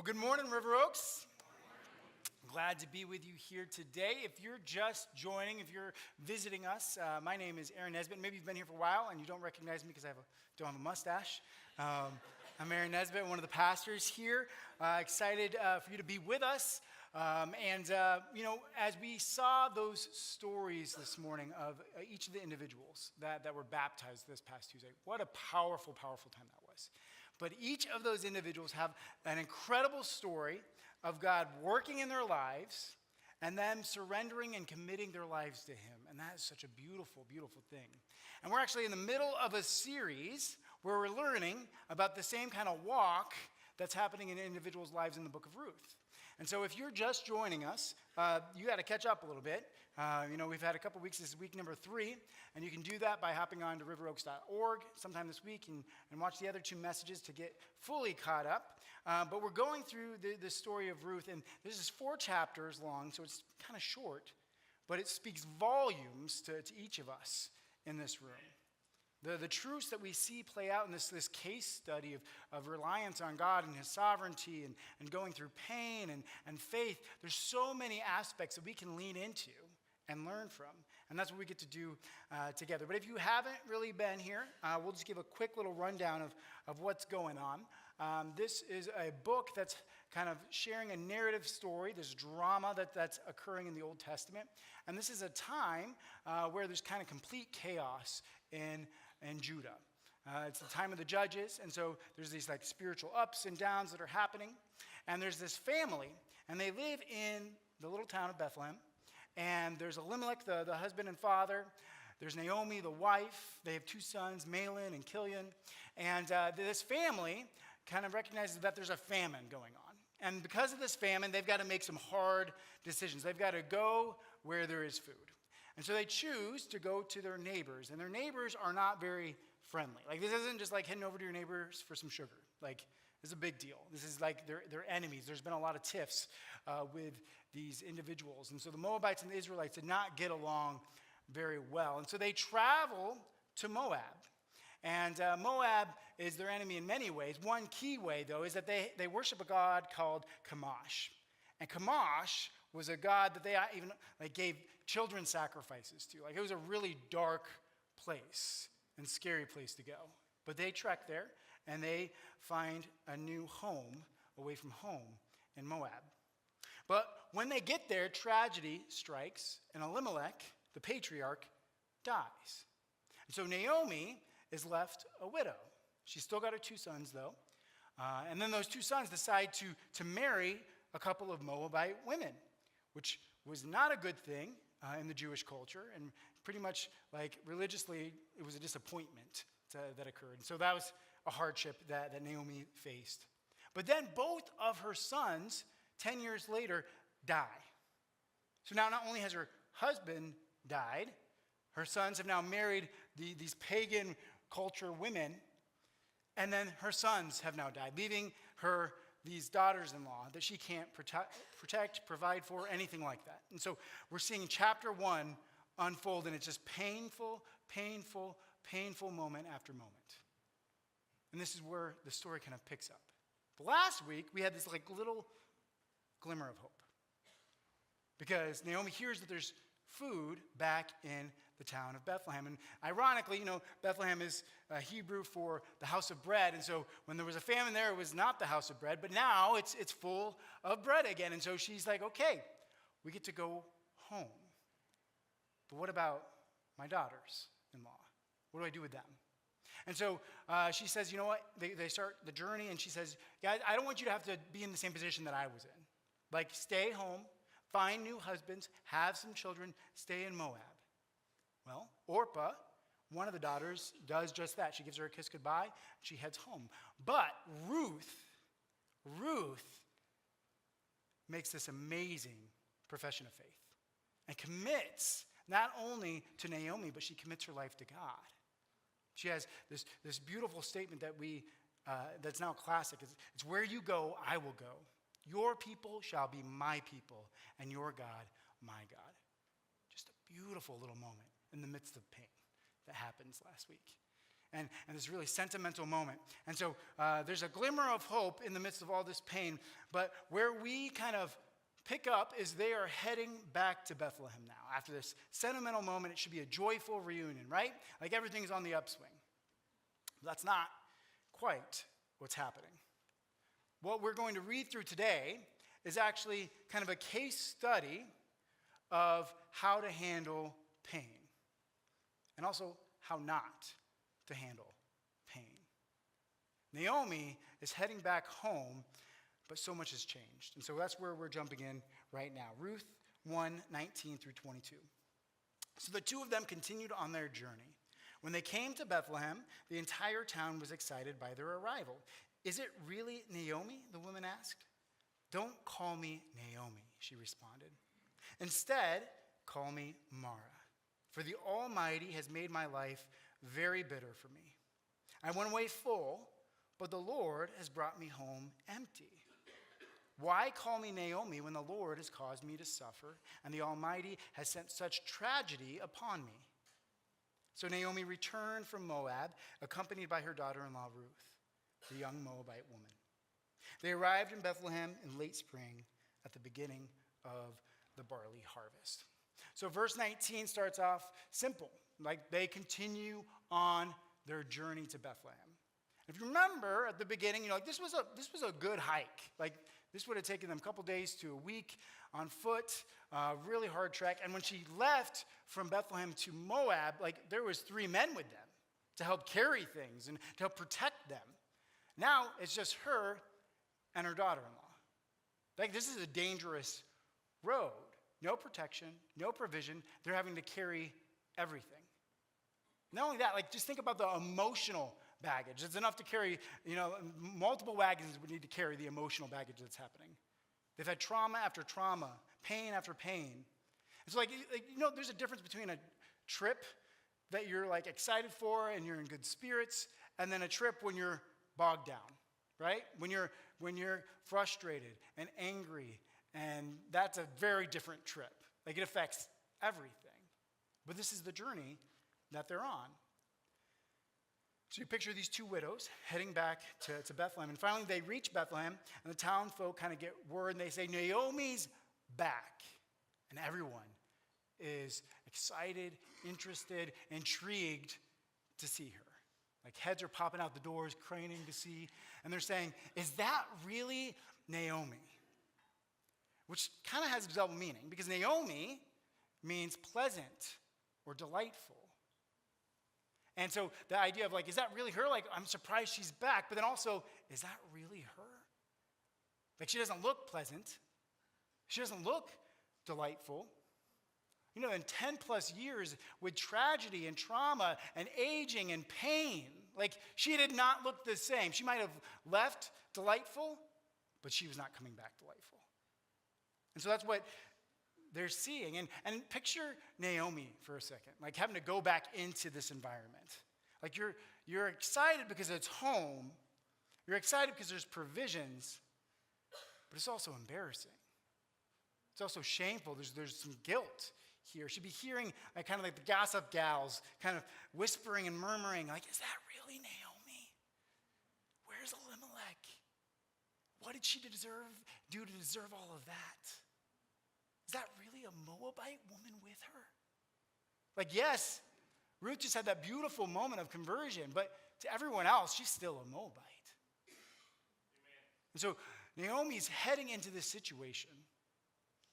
Well, good morning, River Oaks. Glad to be with you here today. If you're just joining, if you're visiting us, my name is Aaron Nesbitt. Maybe you've been here for a while and you don't recognize me because I don't have a mustache. I'm Aaron Nesbitt, one of the pastors here. Excited for you to be with us. As we saw those stories this morning of each of the individuals that were baptized this past Tuesday, what a powerful, powerful time that was. But each of those individuals have an incredible story of God working in their lives and them surrendering and committing their lives to Him. And that is such a beautiful, beautiful thing. And we're actually in the middle of a series where we're learning about the same kind of walk that's happening in individuals' lives in the book of Ruth. And so if you're just joining us, you got to catch up a little bit. We've had a couple weeks. This is week number 3, and you can do that by hopping on to riveroaks.org sometime this week and watch the other 2 messages to get fully caught up. But we're going through the story of Ruth, and this is 4 chapters long, so it's kind of short, but it speaks volumes to each of us in this room. The truths that we see play out in this case study of reliance on God and His sovereignty and going through pain and faith, there's so many aspects that we can lean into and learn from. And that's what we get to do together. But if you haven't really been here, we'll just give a quick little rundown of what's going on. This is a book that's kind of sharing a narrative story, this drama that's occurring in the Old Testament. And this is a time where there's kind of complete chaos in Judah. It's the time of the judges, and so there's these like spiritual ups and downs that are happening. And there's this family, and they live in the little town of Bethlehem. And there's Elimelech, the husband and father. There's Naomi, the wife. They have 2 sons, Mahlon and Chilion. And this family kind of recognizes that there's a famine going on. And because of this famine, they've got to make some hard decisions. They've got to go where there is food. And so they choose to go to their neighbors. And their neighbors are not very friendly. Like, this isn't just like heading over to your neighbors for some sugar. Like, this is a big deal. This is like they're enemies. There's been a lot of tiffs with these individuals. And so the Moabites and the Israelites did not get along very well. And so they travel to Moab. And Moab is their enemy in many ways. One key way, though, is that they worship a god called Chemosh. And Chemosh was a god that they even gave children sacrifices to. Like, it was a really dark place and scary place to go. But they trek there, and they find a new home away from home in Moab. But when they get there, tragedy strikes, and Elimelech, the patriarch, dies. And so Naomi is left a widow. She's still got her 2 sons, though. And then those 2 sons decide to marry a couple of Moabite women, which was not a good thing in the Jewish culture. And pretty much, religiously, it was a disappointment that occurred. And so that was a hardship that Naomi faced. But then both of her sons, 10 years later, die. So now not only has her husband died, her sons have now married these pagan culture women, and then her sons have now died, leaving her these daughters-in-law that she can't protect, provide for, anything like that. And so we're seeing chapter 1 unfold, and it's just painful, painful, painful moment after moment. And this is where the story kind of picks up. But last week, we had this little glimmer of hope. Because Naomi hears that there's food back in the town of Bethlehem. And ironically, Bethlehem is Hebrew for the house of bread. And so when there was a famine there, it was not the house of bread, but now it's full of bread again. And so she's like, okay, we get to go home. But what about my daughters-in-law? What do I do with them? And so she says, you know what? They start the journey, and she says, guys, I don't want you to have to be in the same position that I was in. Stay home, find new husbands, have some children, stay in Moab. Well, Orpah, one of the daughters, does just that. She gives her a kiss goodbye. She heads home. But Ruth makes this amazing profession of faith and commits not only to Naomi, but she commits her life to God. She has this beautiful statement that's now classic. It's where you go, I will go. Your people shall be my people, and your God, my God. Just a beautiful little moment in the midst of pain that happens last week. and this really sentimental moment. And so there's a glimmer of hope in the midst of all this pain, but where we kind of pick up is they are heading back to Bethlehem now. After this sentimental moment, it should be a joyful reunion, right? Like everything's on the upswing. But that's not quite what's happening. What we're going to read through today is actually kind of a case study of how to handle pain and also how not to handle pain. Naomi is heading back home, but so much has changed. And so that's where we're jumping in right now. Ruth 1:19 through 22. So the two of them continued on their journey. When they came to Bethlehem, the entire town was excited by their arrival. "Is it really Naomi?" the woman asked. "Don't call me Naomi," she responded. "Instead, call me Mara, for the Almighty has made my life very bitter for me. I went away full, but the Lord has brought me home empty. Why call me Naomi when the Lord has caused me to suffer, and the Almighty has sent such tragedy upon me?" So Naomi returned from Moab, accompanied by her daughter-in-law Ruth, the young Moabite woman. They arrived in Bethlehem in late spring at the beginning of the barley harvest. So verse 19 starts off simple, like they continue on their journey to Bethlehem. If you remember at the beginning, like this was a good hike. Like this would have taken them a couple days to a week on foot, really hard trek. And when she left from Bethlehem to Moab, like there was 3 men with them to help carry things and to help protect them. Now it's just her and her daughter-in-law. Like this is a dangerous road. No protection, no provision. They're having to carry everything. Not only that, like just think about the emotional baggage. It's enough to carry, multiple wagons would need to carry the emotional baggage that's happening. They've had trauma after trauma, pain after pain. It's like there's a difference between a trip that you're like excited for and you're in good spirits, and then a trip when you're bogged down, right? When you're frustrated and angry, and that's a very different trip. Like it affects everything. But this is the journey that they're on. So you picture these 2 widows heading back to Bethlehem. And finally they reach Bethlehem, and the town folk kind of get word, and they say, "Naomi's back." And everyone is excited, interested, intrigued to see her. Like heads are popping out the doors, craning to see. And they're saying, "Is that really Naomi?" Which kind of has a double meaning, because Naomi means pleasant or delightful. And so the idea of like, is that really her? Like, I'm surprised she's back, but then also, is that really her? Like, she doesn't look pleasant. She doesn't look delightful. In 10 plus years with tragedy and trauma and aging and pain, like she did not look the same. She might have left delightful, but she was not coming back delightful. And so that's what they're seeing. And picture Naomi for a second, like having to go back into this environment. Like you're excited because it's home. You're excited because there's provisions, but it's also embarrassing. It's also shameful. There's some guilt here. She'd be hearing kind of like the gossip gals kind of whispering and murmuring, like, "Is that really Naomi? Where's Elimelech? What did she do to deserve all of that? Is that really a Moabite woman with her?" Like, yes, Ruth just had that beautiful moment of conversion, but to everyone else, she's still a Moabite. Amen. And so Naomi's heading into this situation,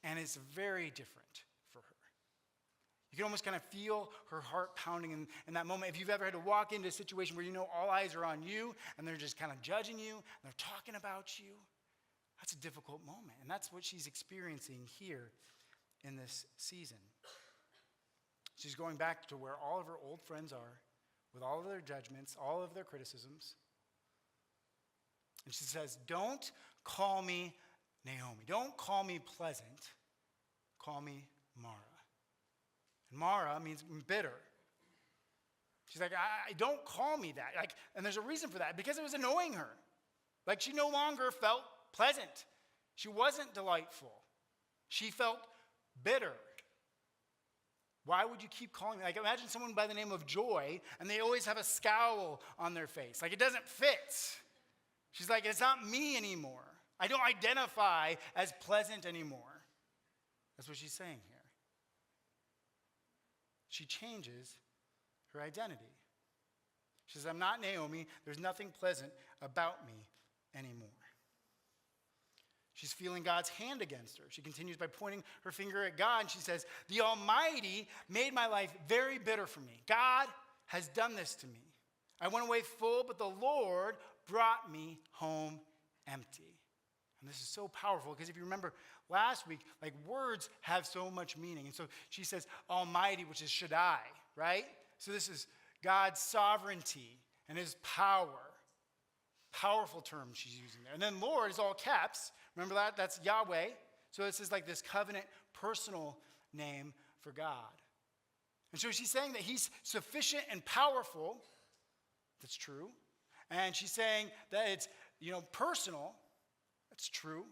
and it's very different for her. You can almost kind of feel her heart pounding in that moment. If you've ever had to walk into a situation where all eyes are on you, and they're just kind of judging you, and they're talking about you, that's a difficult moment. And that's what she's experiencing here in this season. She's going back to where all of her old friends are, with all of their judgments, all of their criticisms. And she says, "Don't call me Naomi. Don't call me pleasant. Call me Mara." And Mara means bitter. She's like, I don't call me that. Like, and there's a reason for that, because it was annoying her. Like, she no longer felt pleasant. She wasn't delightful. She felt bitter. Why would you keep calling me? Like, imagine someone by the name of Joy, and they always have a scowl on their face. Like, it doesn't fit. She's like, it's not me anymore. I don't identify as pleasant anymore. That's what she's saying here. She changes her identity. She says, I'm not Naomi. There's nothing pleasant about me anymore. She's feeling God's hand against her. She continues by pointing her finger at God, and she says, the Almighty made my life very bitter for me. God has done this to me. I went away full, but the Lord brought me home empty. And this is so powerful because if you remember last week, like words have so much meaning. And so she says Almighty, which is Shaddai, right? So this is God's sovereignty and his power. Powerful term she's using there. And then Lord is all caps. Remember that? That's Yahweh. So this is like this covenant personal name for God. And so she's saying that he's sufficient and powerful. That's true. And she's saying that it's, personal. That's true.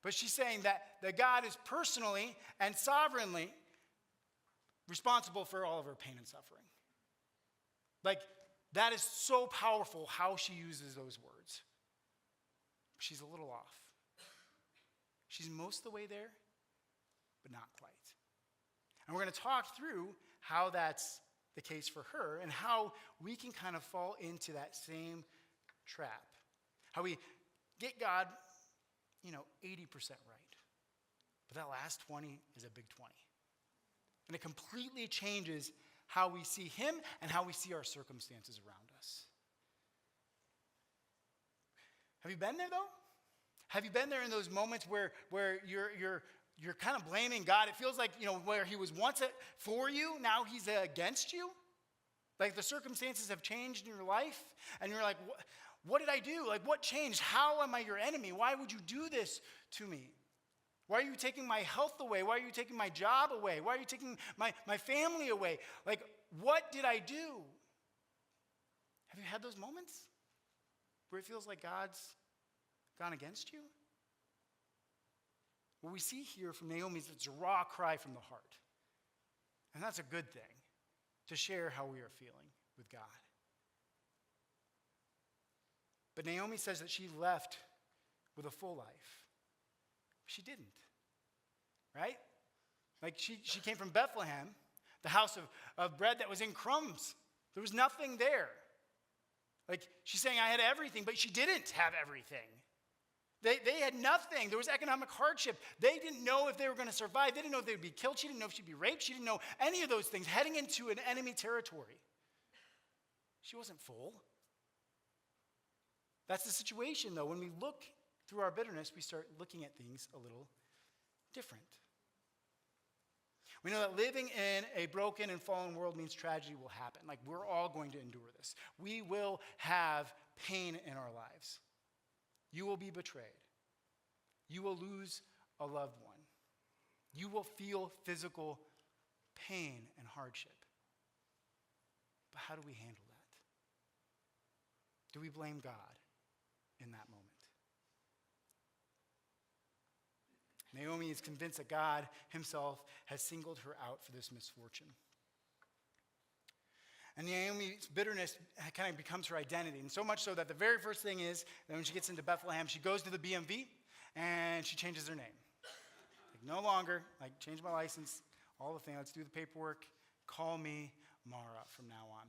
But she's saying that God is personally and sovereignly responsible for all of her pain and suffering. Like, that is so powerful how she uses those words. She's a little off. She's most of the way there, but not quite. And we're going to talk through how that's the case for her and how we can kind of fall into that same trap. How we get God, 80% right. But that last 20 is a big 20. And it completely changes how we see him and how we see our circumstances around us. Have you been there, though? Have you been there in those moments where you're kind of blaming God? It feels like, where he was once for you, now he's against you. Like the circumstances have changed in your life, and you're like, what did I do? Like, what changed? How am I your enemy? Why would you do this to me? Why are you taking my health away? Why are you taking my job away? Why are you taking my family away? Like, what did I do? Have you had those moments where it feels like God's gone against you? What we see here from Naomi is it's a raw cry from the heart. And that's a good thing, to share how we are feeling with God. But Naomi says that she left with a full life. She didn't, right? Like she came from Bethlehem, the house of bread that was in crumbs. There was nothing there. Like she's saying, I had everything, but she didn't have everything. They had nothing. There was economic hardship. They didn't know if they were going to survive. They didn't know if they would be killed. She didn't know if she'd be raped. She didn't know any of those things, heading into an enemy territory. She wasn't full. That's the situation, though. When we look through our bitterness, we start looking at things a little different. We know that living in a broken and fallen world means tragedy will happen. Like, we're all going to endure this. We will have pain in our lives. You will be betrayed. You will lose a loved one. You will feel physical pain and hardship. But how do we handle that? Do we blame God in that moment? Naomi is convinced that God himself has singled her out for this misfortune. And Naomi's bitterness kind of becomes her identity. And so much so that the very first thing is that when she gets into Bethlehem, she goes to the BMV and she changes her name. Like, no longer, change my license, all the things, let's do the paperwork, call me Mara from now on.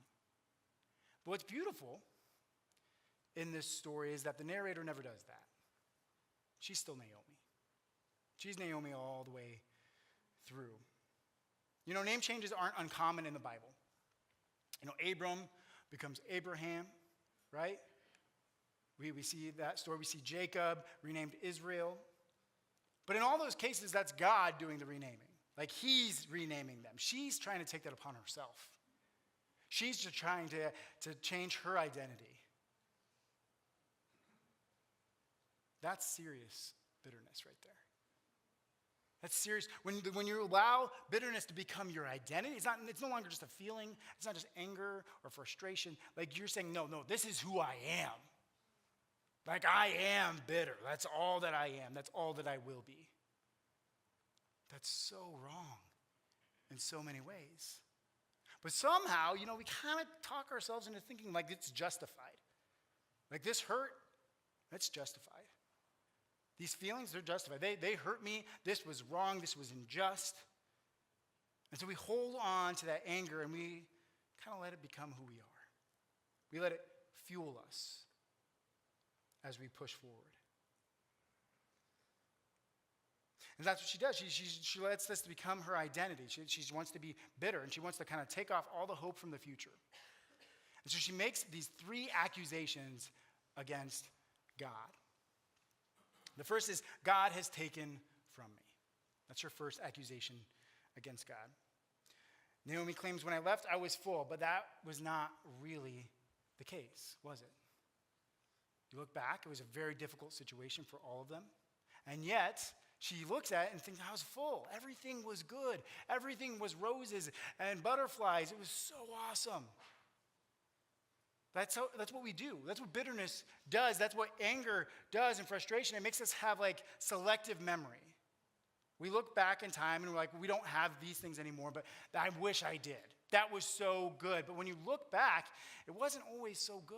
But what's beautiful in this story is that the narrator never does that. She's still Naomi. She's Naomi all the way through. Name changes aren't uncommon in the Bible. Abram becomes Abraham, right? We see that story. We see Jacob renamed Israel. But in all those cases, that's God doing the renaming. Like, he's renaming them. She's trying to take that upon herself. She's just trying to change her identity. That's serious bitterness right there. That's serious. When you allow bitterness to become your identity, it's no longer just a feeling. It's not just anger or frustration. Like, you're saying, no, this is who I am. Like, I am bitter. That's all that I am. That's all that I will be. That's so wrong in so many ways. But somehow, we kind of talk ourselves into thinking like it's justified. Like this hurt, it's justified. These feelings, they're justified. They hurt me. This was wrong. This was unjust. And so we hold on to that anger and we kind of let it become who we are. We let it fuel us as we push forward. And that's what she does. She lets this become her identity. She wants to be bitter, and she wants to kind of take off all the hope from the future. And so she makes these 3 accusations against God. The first is, God has taken from me. That's her first accusation against God. Naomi claims, when I left, I was full, but that was not really the case, was it? You look back, it was a very difficult situation for all of them. And yet, she looks at it and thinks, I was full. Everything was good. Everything was roses and butterflies. It was so awesome. That's what we do. That's what bitterness does. That's what anger does and frustration. It makes us have selective memory. We look back in time and we're like, we don't have these things anymore, but I wish I did. That was so good. But when you look back, it wasn't always so good.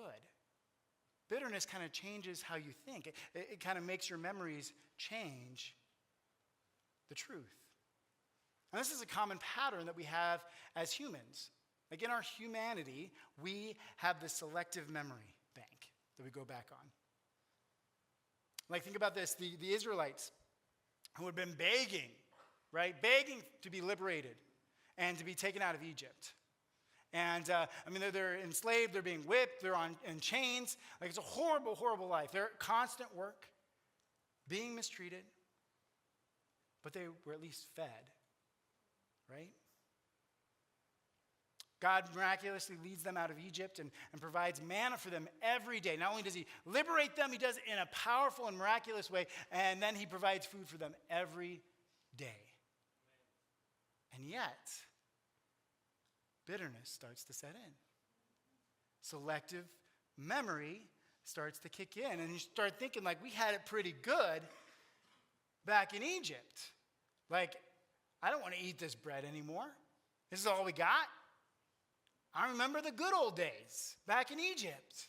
Bitterness kind of changes how you think. It kind of makes your memories change the truth. And this is a common pattern that we have as humans. Like in our humanity, we have this selective memory bank that we go back on. Like think about this, the Israelites who had been begging, right? Begging to be liberated and to be taken out of Egypt. And they're enslaved, they're being whipped, they're in chains. Like it's a horrible, horrible life. They're at constant work, being mistreated, but they were at least fed, right? God miraculously leads them out of Egypt and provides manna for them every day. Not only does he liberate them, he does it in a powerful and miraculous way, and then he provides food for them every day. And yet, bitterness starts to set in. Selective memory starts to kick in, and you start thinking like we had it pretty good back in Egypt. Like, I don't want to eat this bread anymore. This is all we got. I remember the good old days back in Egypt.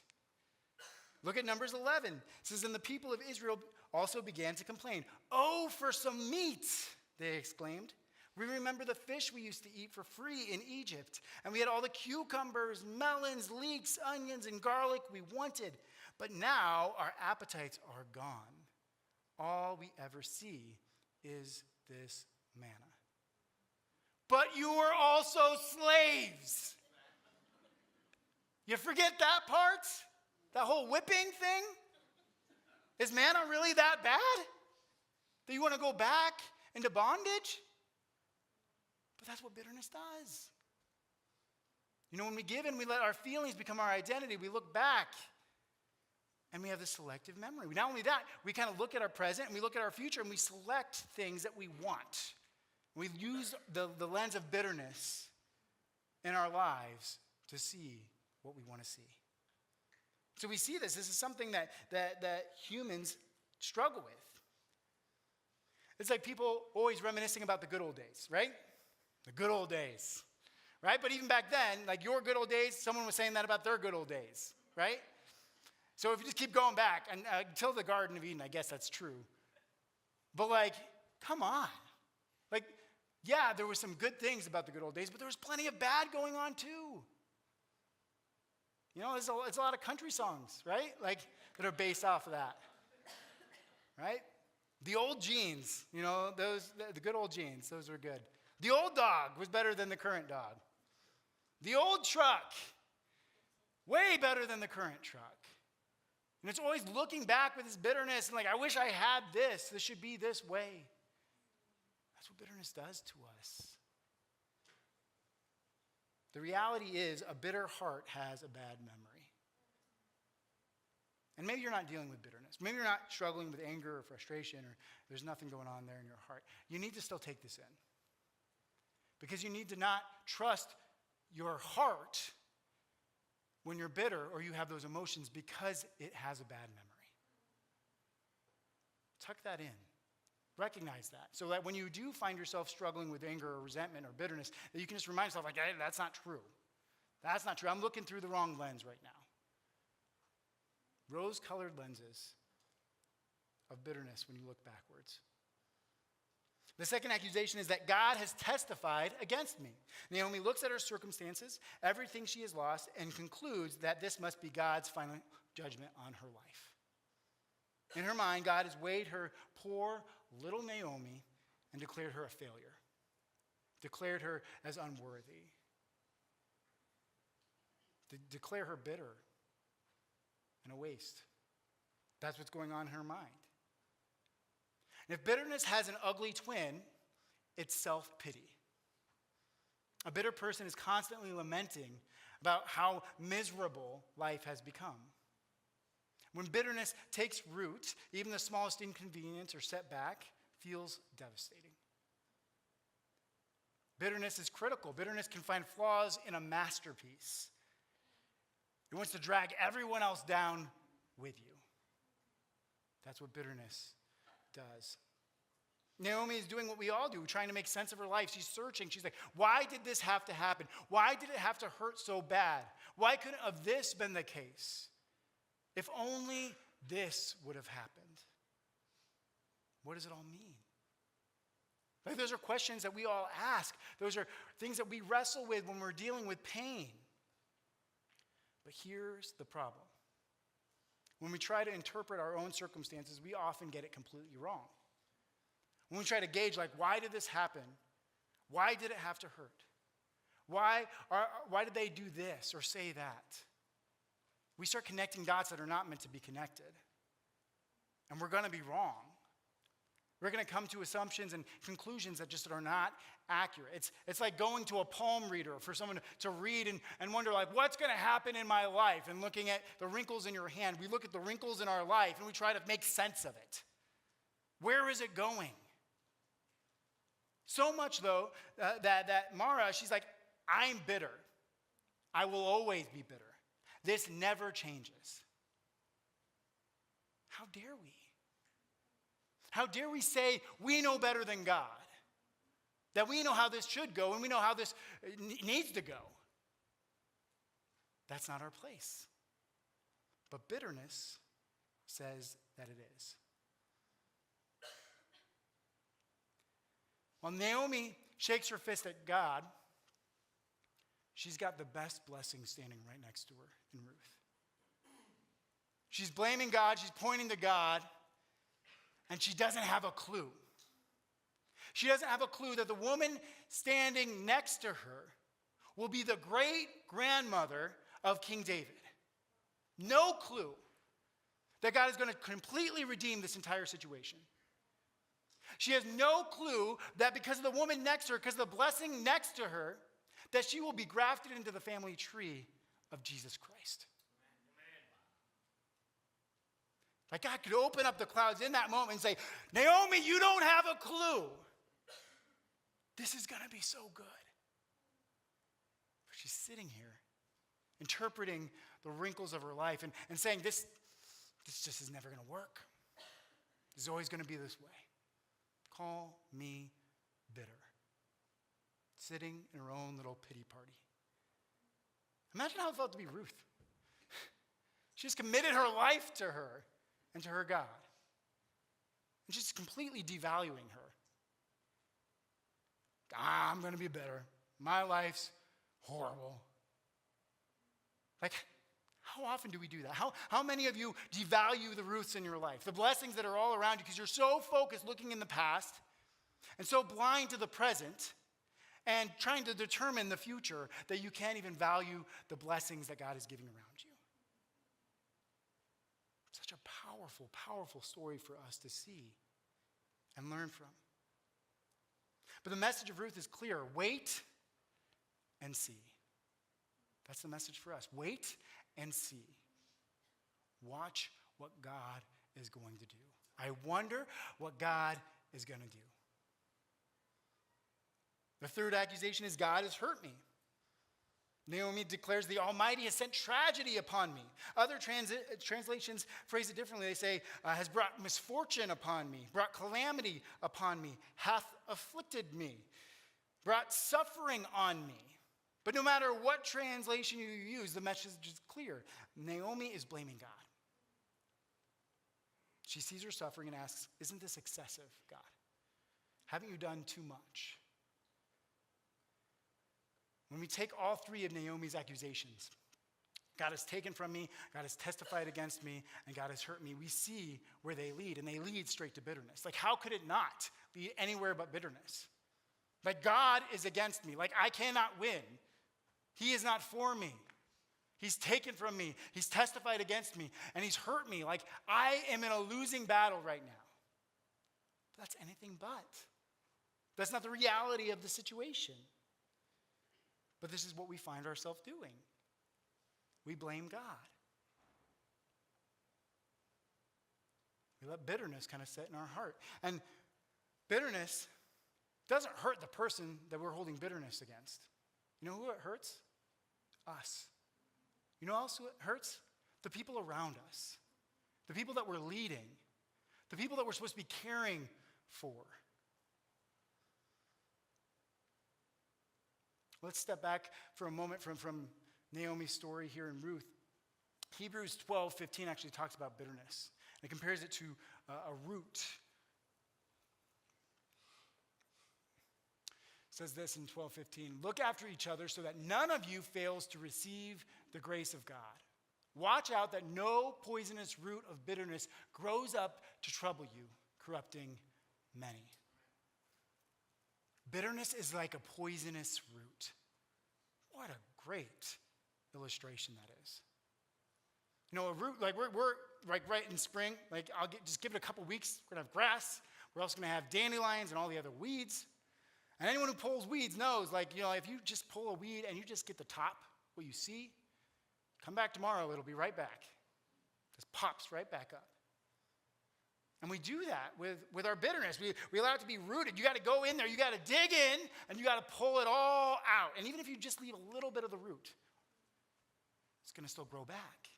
Look at Numbers 11. It says, and the people of Israel also began to complain. Oh, for some meat, they exclaimed. We remember the fish we used to eat for free in Egypt. And we had all the cucumbers, melons, leeks, onions, and garlic we wanted. But now our appetites are gone. All we ever see is this manna. But you were also slaves. You forget that part? That whole whipping thing? Is manna really that bad? That you want to go back into bondage? But that's what bitterness does. When we give in, we let our feelings become our identity. We look back and we have this selective memory. Not only that, we kind of look at our present and we look at our future and we select things that we want. We use the lens of bitterness in our lives to see what we want to see. So we see this. This is something that humans struggle with. It's like people always reminiscing about the good old days, right? The good old days, right? But even back then, like your good old days, someone was saying that about their good old days, right? So if you just keep going back, and until the Garden of Eden, I guess that's true. But come on. Yeah, there were some good things about the good old days, but there was plenty of bad going on too. It's a lot of country songs, right? That are based off of that, right? The old jeans, the good old jeans, those were good. The old dog was better than the current dog. The old truck, way better than the current truck. And it's always looking back with this bitterness and I wish I had this. This should be this way. That's what bitterness does to us. The reality is a bitter heart has a bad memory. And maybe you're not dealing with bitterness. Maybe you're not struggling with anger or frustration or there's nothing going on there in your heart. You need to still take this in. Because you need to not trust your heart when you're bitter or you have those emotions because it has a bad memory. Tuck that in. Recognize that. So that when you do find yourself struggling with anger or resentment or bitterness, that you can just remind yourself, like, hey, that's not true. That's not true. I'm looking through the wrong lens right now. Rose-colored lenses of bitterness when you look backwards. The second accusation is that God has testified against me. Naomi looks at her circumstances, everything she has lost, and concludes that this must be God's final judgment on her life. In her mind, God has weighed her poor little Naomi and declared her a failure, declared her as unworthy, declare her bitter and a waste. That's what's going on in her mind. And if bitterness has an ugly twin, it's self-pity. A bitter person is constantly lamenting about how miserable life has become. When bitterness takes root, even the smallest inconvenience or setback feels devastating. Bitterness is critical. Bitterness can find flaws in a masterpiece. It wants to drag everyone else down with you. That's what bitterness does. Naomi is doing what we all do, trying to make sense of her life. She's searching. She's like, why did this have to happen? Why did it have to hurt so bad? Why couldn't have this been the case? If only this would have happened. What does it all mean? Like, those are questions that we all ask. Those are things that we wrestle with when we're dealing with pain. But here's the problem. When we try to interpret our own circumstances, we often get it completely wrong. When we try to gauge, like, why did this happen? Why did it have to hurt? Why did they do this or say that? We start connecting dots that are not meant to be connected. And we're going to be wrong. We're going to come to assumptions and conclusions that just are not accurate. It's like going to a palm reader for someone to read and wonder, like, what's going to happen in my life? And looking at the wrinkles in your hand. We look at the wrinkles in our life and we try to make sense of it. Where is it going? So much, though, that Mara, she's like, I'm bitter. I will always be bitter. This never changes. How dare we? How dare we say we know better than God? That we know how this should go and we know how this needs to go. That's not our place. But bitterness says that it is. While Naomi shakes her fist at God, she's got the best blessing standing right next to her in Ruth. She's blaming God, she's pointing to God, and she doesn't have a clue. She doesn't have a clue that the woman standing next to her will be the great-grandmother of King David. No clue that God is going to completely redeem this entire situation. She has no clue that because of the woman next to her, because of the blessing next to her, that she will be grafted into the family tree of Jesus Christ. Like, God could open up the clouds in that moment and say, Naomi, you don't have a clue. This is going to be so good. But she's sitting here, interpreting the wrinkles of her life and saying, this just is never going to work. This is always going to be this way. Call me bitter. Sitting in her own little pity party. Imagine how it felt to be Ruth. She's committed her life to her and to her God. And she's completely devaluing her. I'm going to be bitter. My life's horrible. Like, how often do we do that? How many of you devalue the Ruths in your life? The blessings that are all around you because you're so focused looking in the past and so blind to the present and trying to determine the future that you can't even value the blessings that God is giving around you. Such a powerful, powerful story for us to see and learn from. But the message of Ruth is clear. Wait and see. That's the message for us. Wait and see. Watch what God is going to do. I wonder what God is going to do. The third accusation is God has hurt me. Naomi declares the Almighty has sent tragedy upon me. Other translations phrase it differently. They say, has brought misfortune upon me, brought calamity upon me, hath afflicted me, brought suffering on me. But no matter what translation you use, the message is clear. Naomi is blaming God. She sees her suffering and asks, isn't this excessive, God? Haven't you done too much? When we take all three of Naomi's accusations, God has taken from me, God has testified against me, and God has hurt me, we see where they lead, and they lead straight to bitterness. Like, how could it not lead anywhere but bitterness? Like, God is against me. Like, I cannot win. He is not for me. He's taken from me. He's testified against me, and he's hurt me. Like, I am in a losing battle right now. That's anything but. That's not the reality of the situation. But this is what we find ourselves doing. We blame God. We let bitterness kind of set in our heart. And bitterness doesn't hurt the person that we're holding bitterness against. You know who it hurts? Us. You know who else it hurts? The people around us. The people that we're leading. The people that we're supposed to be caring for. Let's step back for a moment from Naomi's story here in Ruth. Hebrews 12:15 actually talks about bitterness. It compares it to a root. It says this in 12:15, look after each other so that none of you fails to receive the grace of God. Watch out that no poisonous root of bitterness grows up to trouble you, corrupting many. Bitterness is like a poisonous root. What a great illustration that is. You know, a root, like we're like right in spring, like just give it a couple weeks, we're gonna have grass, we're also gonna have dandelions and all the other weeds. And anyone who pulls weeds knows, like, you know, if you just pull a weed and you just get the top, what you see, come back tomorrow, it'll be right back. Just pops right back up. And we do that with our bitterness. We allow it to be rooted. You got to go in there. You got to dig in, and you got to pull it all out. And even if you just leave a little bit of the root, it's going to still grow back.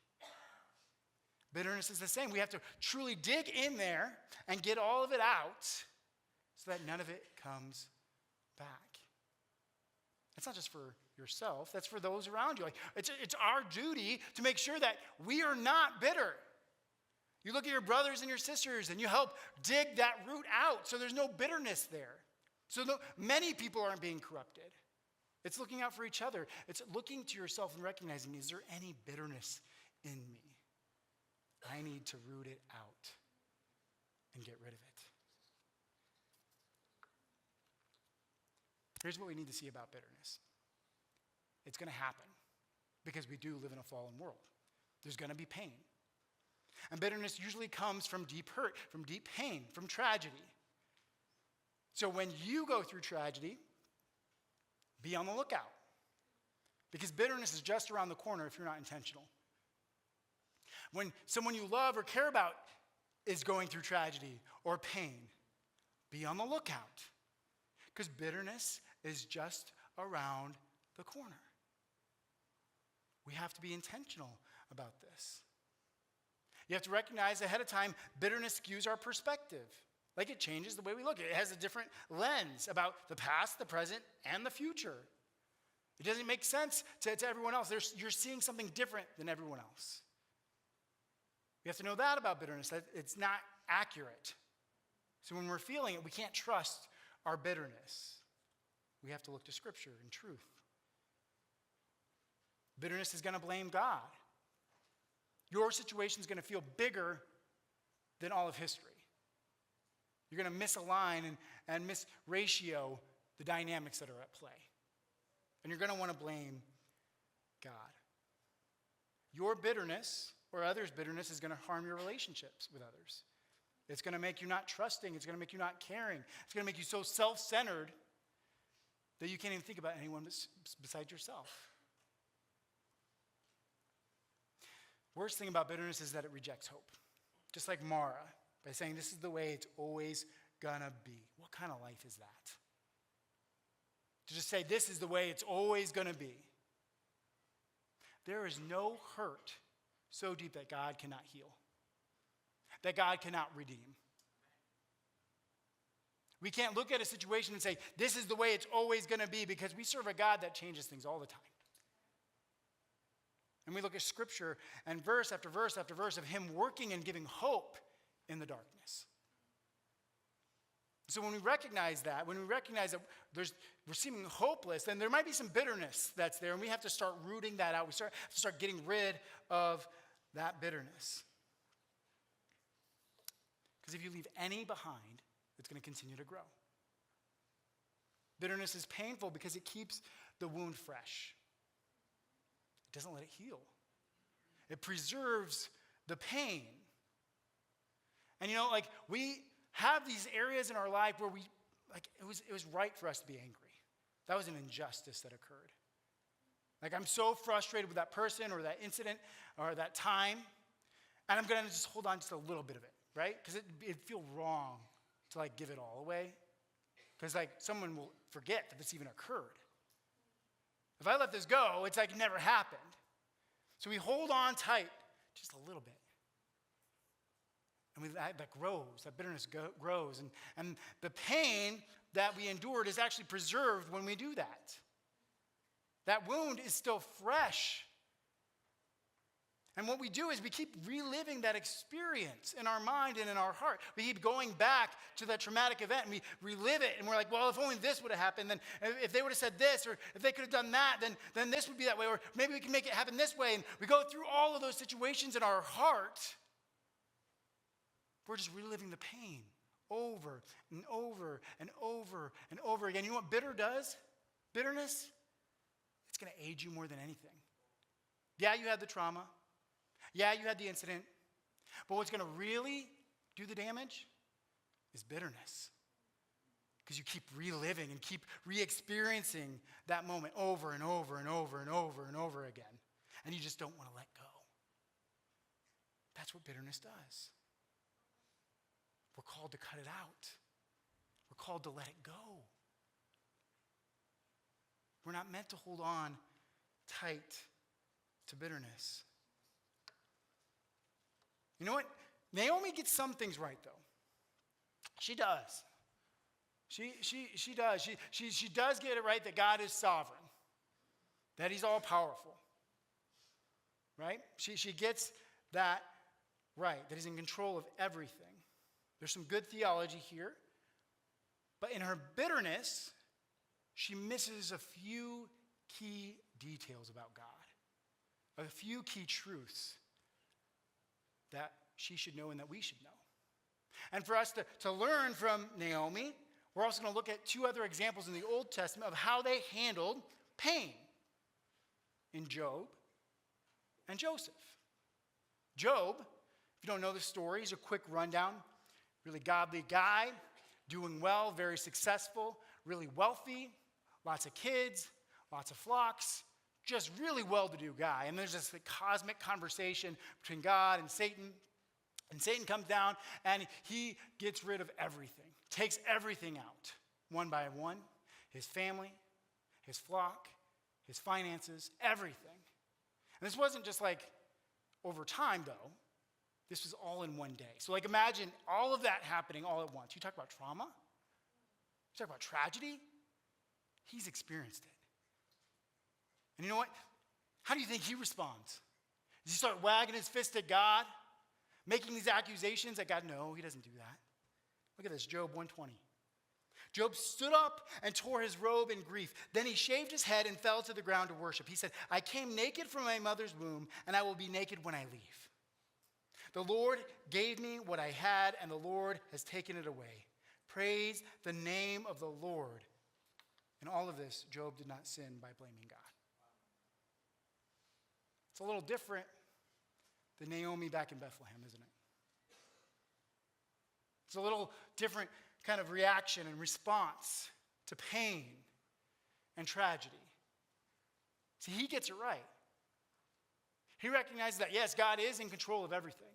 Bitterness is the same. We have to truly dig in there and get all of it out so that none of it comes back. That's not just for yourself. That's for those around you. Like, it's our duty to make sure that we are not bitter. You look at your brothers and your sisters and you help dig that root out so there's no bitterness there. So many people aren't being corrupted. It's looking out for each other. It's looking to yourself and recognizing, is there any bitterness in me? I need to root it out and get rid of it. Here's what we need to see about bitterness. It's going to happen because we do live in a fallen world. There's going to be pain. And bitterness usually comes from deep hurt, from deep pain, from tragedy. So when you go through tragedy, be on the lookout. Because bitterness is just around the corner if you're not intentional. When someone you love or care about is going through tragedy or pain, be on the lookout. Because bitterness is just around the corner. We have to be intentional about this. You have to recognize ahead of time, bitterness skews our perspective. Like, it changes the way we look. It has a different lens about the past, the present, and the future. It doesn't make sense to everyone else. You're seeing something different than everyone else. We have to know that about bitterness, that it's not accurate. So when we're feeling it, we can't trust our bitterness. We have to look to Scripture and truth. Bitterness is going to blame God. Your situation is going to feel bigger than all of history. You're going to misalign and misratio the dynamics that are at play. And you're going to want to blame God. Your bitterness or others' bitterness is going to harm your relationships with others. It's going to make you not trusting. It's going to make you not caring. It's going to make you so self-centered that you can't even think about anyone besides yourself. Worst thing about bitterness is that it rejects hope. Just like Mara, by saying this is the way it's always gonna be. What kind of life is that? To just say this is the way it's always gonna be. There is no hurt so deep that God cannot heal, that God cannot redeem. We can't look at a situation and say, this is the way it's always going to be, because we serve a God that changes things all the time. And we look at Scripture and verse after verse after verse of him working and giving hope in the darkness. So when we recognize that we're seeming hopeless, then there might be some bitterness that's there, and we have to start rooting that out. We have to start getting rid of that bitterness. Because if you leave any behind, it's going to continue to grow. Bitterness is painful because it keeps the wound fresh. It doesn't let it heal. It preserves the pain. And we have these areas in our life where it was right for us to be angry. That was an injustice that occurred. I'm so frustrated with that person or that incident or that time, and I'm going to just hold on just a little bit of it, right? Because it'd feel wrong to give it all away. Because someone will forget that this even occurred. If I let this go, it's it never happened. So we hold on tight just a little bit. And that grows, that bitterness grows. And the pain that we endured is actually preserved when we do that. That wound is still fresh. And what we do is we keep reliving that experience in our mind and in our heart. We keep going back to that traumatic event and we relive it. And we're like, well, if only this would have happened, then if they would have said this, or if they could have done that, then this would be that way. Or maybe we can make it happen this way. And we go through all of those situations in our heart. We're just reliving the pain over and over and over and over again. You know what bitter does? Bitterness, it's going to age you more than anything. Yeah, you had the trauma. Yeah, you had the incident. But what's going to really do the damage is bitterness. Because you keep reliving and keep re-experiencing that moment over and over and over and over and over again. And you just don't want to let go. That's what bitterness does. We're called to cut it out. We're called to let it go. We're not meant to hold on tight to bitterness. You know what? Naomi gets some things right, though. She does. She does. She does get it right that God is sovereign, that he's all powerful, right? She gets that right, that he's in control of everything. There's some good theology here, but in her bitterness, she misses a few key details about God, a few key truths that she should know and that we should know. And for us to learn from Naomi, we're also going to look at two other examples in the Old Testament of how they handled pain in Job and Joseph. Job, if you don't know the story, he's a quick rundown. Really godly guy, doing well, very successful, really wealthy, lots of kids, lots of flocks, just really well-to-do guy. And there's this cosmic conversation between God and Satan. And Satan comes down and he gets rid of everything, takes everything out, one by one, his family, his flock, his finances, everything. And this wasn't just over time, though. This was all in one day. So imagine all of that happening all at once. You talk about trauma? You talk about tragedy? He's experienced it. And you know what? How do you think he responds? Does he start wagging his fist at God? Making these accusations at God? No, he doesn't do that. Look at this, Job 120. Job stood up and tore his robe in grief. Then he shaved his head and fell to the ground to worship. He said, I came naked from my mother's womb, and I will be naked when I leave. The Lord gave me what I had, and the Lord has taken it away. Praise the name of the Lord. In all of this, Job did not sin by blaming God. It's a little different than Naomi back in Bethlehem, isn't it? It's a little different kind of reaction and response to pain and tragedy. See, he gets it right. He recognizes that, yes, God is in control of everything.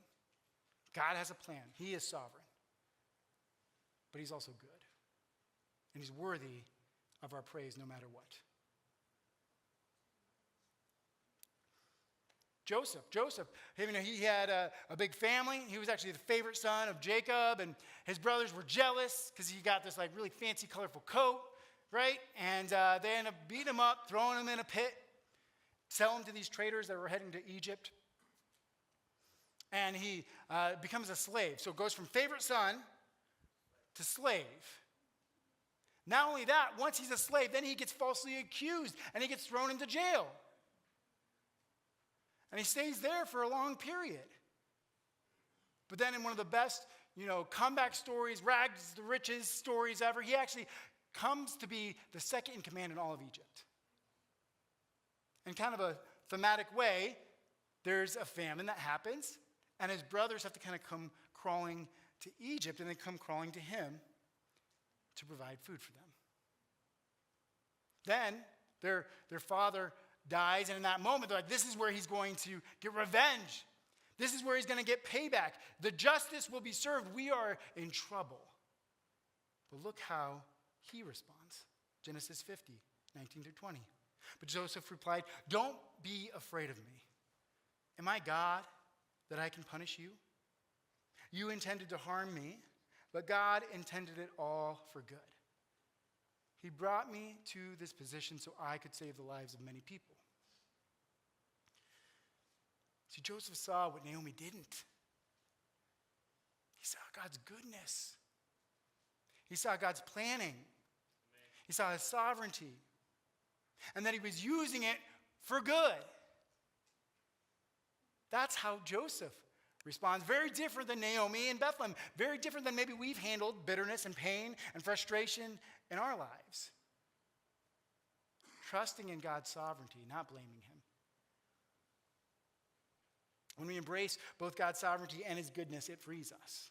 God has a plan. He is sovereign. But he's also good. And he's worthy of our praise no matter what. Joseph, he had a big family. He was actually the favorite son of Jacob, and his brothers were jealous because he got this like really fancy, colorful coat, right? And they end up beating him up, throwing him in a pit, sell him to these traders that were heading to Egypt. And he becomes a slave. So it goes from favorite son to slave. Not only that, once he's a slave, then he gets falsely accused and he gets thrown into jail. And he stays there for a long period. But then in one of the best, comeback stories, rags to riches stories ever, he actually comes to be the second in command in all of Egypt. In kind of a thematic way, there's a famine that happens, and his brothers have to kind of come crawling to Egypt, and they come crawling to him to provide food for them. Then their father dies, and in that moment, they're like, this is where he's going to get revenge. This is where he's going to get payback. The justice will be served. We are in trouble. But look how he responds. Genesis 50, 19 through 20. But Joseph replied, don't be afraid of me. Am I God that I can punish you? You intended to harm me, but God intended it all for good. He brought me to this position so I could save the lives of many people. See, Joseph saw what Naomi didn't. He saw God's goodness. He saw God's planning. He saw his sovereignty. And that he was using it for good. That's how Joseph responds. Very different than Naomi in Bethlehem. Very different than maybe we've handled bitterness and pain and frustration in our lives. Trusting in God's sovereignty, not blaming him. When we embrace both God's sovereignty and his goodness, it frees us.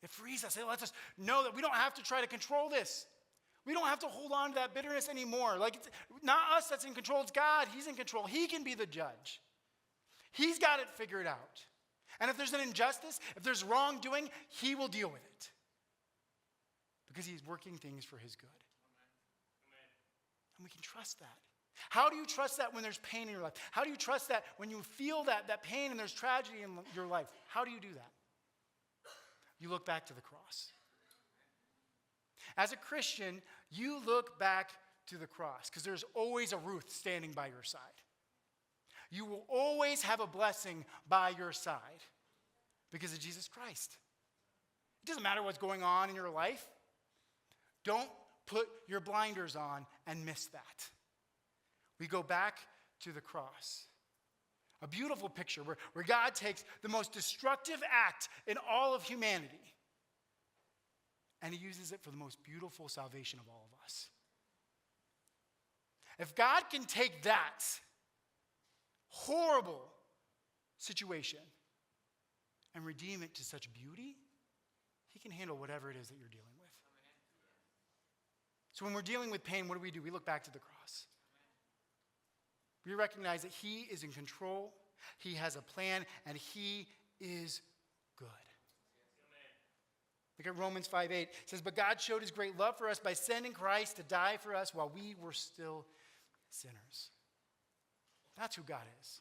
It frees us. It lets us know that we don't have to try to control this. We don't have to hold on to that bitterness anymore. Like, it's not us that's in control, it's God. He's in control. He can be the judge. He's got it figured out. And if there's an injustice, if there's wrongdoing, he will deal with it. Because he's working things for his good. Amen. And we can trust that. How do you trust that when there's pain in your life? How do you trust that when you feel that pain and there's tragedy in your life? How do you do that? You look back to the cross. As a Christian, you look back to the cross because there's always a Ruth standing by your side. You will always have a blessing by your side because of Jesus Christ. It doesn't matter what's going on in your life. Don't put your blinders on and miss that. We go back to the cross. A beautiful picture where God takes the most destructive act in all of humanity and he uses it for the most beautiful salvation of all of us. If God can take that horrible situation and redeem it to such beauty, he can handle whatever it is that you're dealing with. So when we're dealing with pain, what do? We look back to the cross. We recognize that he is in control, he has a plan, and he is good. Look at Romans 5:8. It says, but God showed his great love for us by sending Christ to die for us while we were still sinners. That's who God is.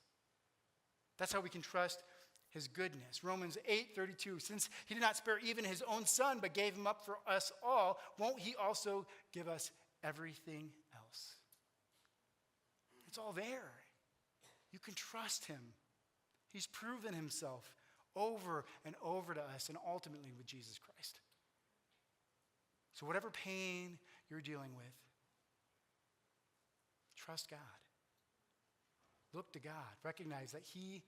That's how we can trust his goodness. Romans 8:32, since he did not spare even his own son, but gave him up for us all, won't he also give us everything else? It's all there. You can trust him. He's proven himself over and over to us and ultimately with Jesus Christ. So whatever pain you're dealing with, trust God. Look to God. Recognize that he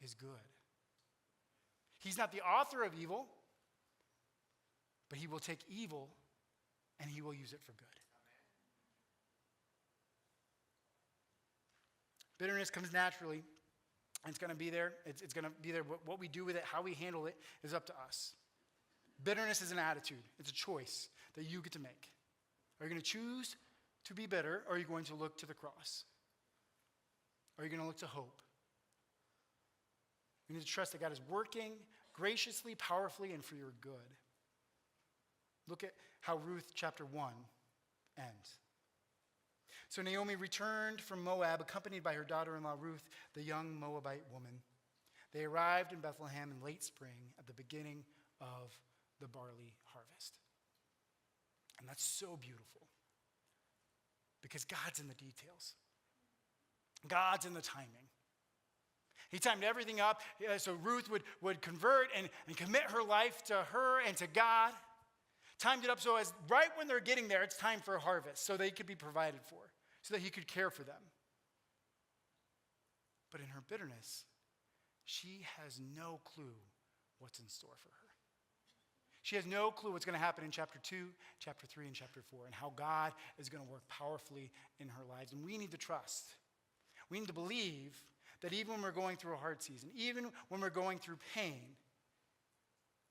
is good. He's not the author of evil, but he will take evil and he will use it for good. Bitterness comes naturally, and it's going to be there. It's going to be there. What we do with it, how we handle it, is up to us. Bitterness is an attitude. It's a choice that you get to make. Are you going to choose to be bitter, or are you going to look to the cross? Are you going to look to hope? You need to trust that God is working graciously, powerfully, and for your good. Look at how Ruth chapter 1 ends. So Naomi returned from Moab, accompanied by her daughter-in-law Ruth, the young Moabite woman. They arrived in Bethlehem in late spring at the beginning of the barley harvest. And that's so beautiful because God's in the details. God's in the timing. He timed everything up so Ruth would convert and commit her life to her and to God. Timed it up so as right when they're getting there, it's time for a harvest so they could be provided for, so that he could care for them. But in her bitterness, she has no clue what's in store for her. She has no clue what's going to happen in chapter 2, chapter 3, and chapter 4, and how God is going to work powerfully in her lives. And we need to trust. We need to believe that even when we're going through a hard season, even when we're going through pain,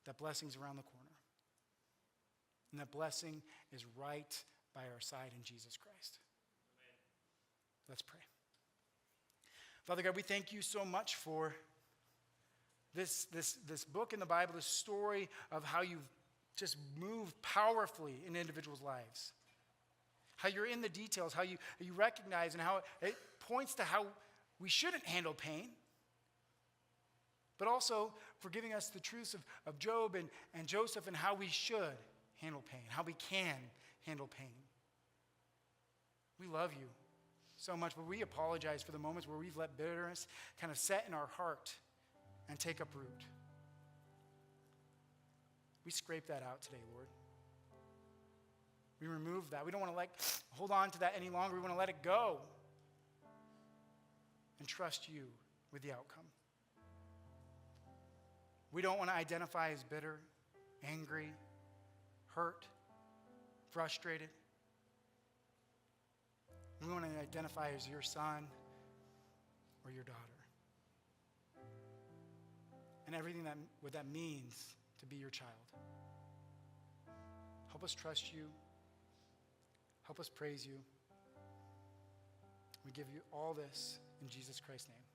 that blessing's around the corner. And that blessing is right by our side in Jesus Christ. Amen. Let's pray. Father God, we thank you so much for this book in the Bible, this story of how you've just moved powerfully in individuals' lives. How you're in the details, how you recognize, and how it points to how we shouldn't handle pain, but also for giving us the truths of Job and Joseph and how we should handle pain, how we can handle pain. We love you so much, but we apologize for the moments where we've let bitterness kind of set in our heart and take up root. We scrape that out today, Lord. We remove that. We don't want to hold on to that any longer. We want to let it go and trust you with the outcome. We don't want to identify as bitter, angry, hurt, frustrated. We want to identify as your son or your daughter. And everything what that means to be your child. Help us trust you. Help us praise you. We give you all this in Jesus Christ's name.